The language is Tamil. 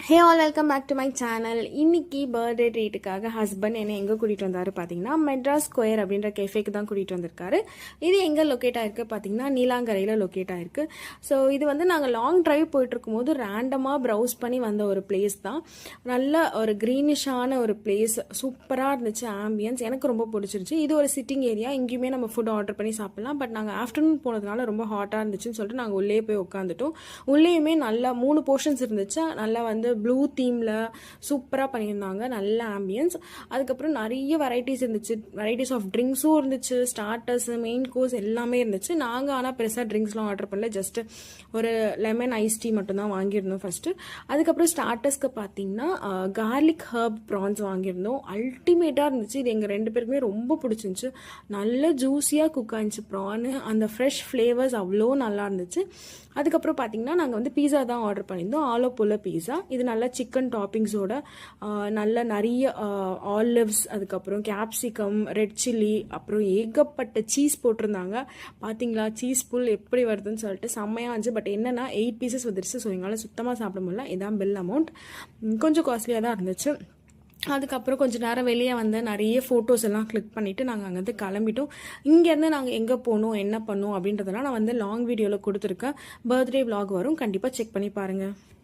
Hey all welcome back to my channel. இன்னைக்கு பர்த்டே ட்ரீட்டுக்காக ஹஸ்பண்ட் என்னை எங்கே கூட்டிகிட்டு வந்தார் பார்த்தீங்கன்னா மெட்ராஸ் ஸ்கொயர் அப்படின்ற கெஃபேக்கு தான் கூட்டிகிட்டு வந்திருக்காரு. இது எங்கே லொக்கேட் ஆகிருக்கு பார்த்தீங்கன்னா நீலாங்கரையில் லொக்கேட் ஆகிருக்கு. ஸோ இது வந்து நாங்கள் லாங் ட்ரைவ் போயிட்டுருக்கும்போது ரேண்டமாக ப்ரௌஸ் பண்ணி வந்த ஒரு பிளேஸ் தான். நல்ல ஒரு க்ரீனிஷான ஒரு பிளேஸ், சூப்பராக இருந்துச்சு. ஆம்பியன்ஸ் எனக்கு ரொம்ப பிடிச்சிருச்சு. இது ஒரு சிட்டிங் ஏரியா, இங்கேயுமே நம்ம ஃபுட் ஆர்டர் பண்ணி சாப்பிட்லாம். பட் நாங்கள் ஆஃப்டர்நூன் போனதுனால ரொம்ப ஹாட்டாக இருந்துச்சுன்னு சொல்லிட்டு நாங்கள் உள்ளே போய் உட்காந்துட்டோம். உள்ளேயுமே நல்லா 3 போர்ஷன்ஸ் இருந்துச்சு. நல்லா வந்து ப்ளூ தீமில் சூப்பராக பண்ணியிருந்தாங்க. நல்ல ஆம்பியன்ஸ். அதுக்கப்புறம் நிறைய வெரைட்டிஸ் இருந்துச்சு. வெரைட்டிஸ் ஆஃப் ட்ரிங்க்ஸும் இருந்துச்சு, ஸ்டார்டர்ஸ், மெயின் கோர்ஸ் எல்லாமே இருந்துச்சு. நாங்கள் ஆனால் பெருசாக ட்ரிங்க்ஸ்லாம் ஆர்டர் பண்ணல, ஜஸ்ட் ஒரு லெமன் ஐஸ் டீ மட்டும்தான் வாங்கியிருந்தோம் ஃபஸ்ட்டு. அதுக்கப்புறம் ஸ்டார்டர்ஸ்க்கு பார்த்தீங்கன்னா கார்லிக் ஹர்ப் ப்ரான்ஸ் வாங்கியிருந்தோம். அல்டிமேட்டாக இருந்துச்சு. இது எங்கள் 2 பேருக்குமே ரொம்ப பிடிச்சிருந்துச்சு. நல்ல ஜூஸியாக குக் ஆனிச்சு ப்ரானு. அந்த ஃப்ரெஷ் ஃப்ளேவர்ஸ் அவ்வளோ நல்லா இருந்துச்சு. அதுக்கப்புறம் பார்த்தீங்கன்னா நாங்கள் வந்து பீஸா தான் ஆர்டர் பண்ணியிருந்தோம், ஆலோ போல பீஸா. இது நல்லா சிக்கன் டாப்பிங்ஸோட நல்ல நிறைய ஆலிவ்ஸ், அதுக்கப்புறம் கேப்சிகம், ரெட் சில்லி, அப்புறம் ஏகப்பட்ட சீஸ் போட்டிருந்தாங்க. பார்த்தீங்களா சீஸ் புல் எப்படி வருதுன்னு சொல்லிட்டு செம்மையாக இருந்துச்சு. பட் என்னென்னா 8 பீசஸ் வந்துருச்சு. ஸோ எங்களால் சுத்தமாக சாப்பிட முடியல. இதான் பில் அமௌண்ட். கொஞ்சம் காஸ்ட்லியாக தான் இருந்துச்சு. அதுக்கப்புறம் கொஞ்சம் நேரம் வெளியே வந்து நிறைய ஃபோட்டோஸ் எல்லாம் கிளிக் பண்ணிவிட்டு நாங்கள் அங்கேருந்து கிளம்பிட்டோம். இங்கேருந்து நாங்கள் எங்கே போகணும், என்ன பண்ணோம் அப்படின்றதெல்லாம் நான் வந்து லாங் வீடியோவில் கொடுத்துருக்கேன். பர்த்டே விலாக் வரும், கண்டிப்பாக செக் பண்ணி பாருங்கள்.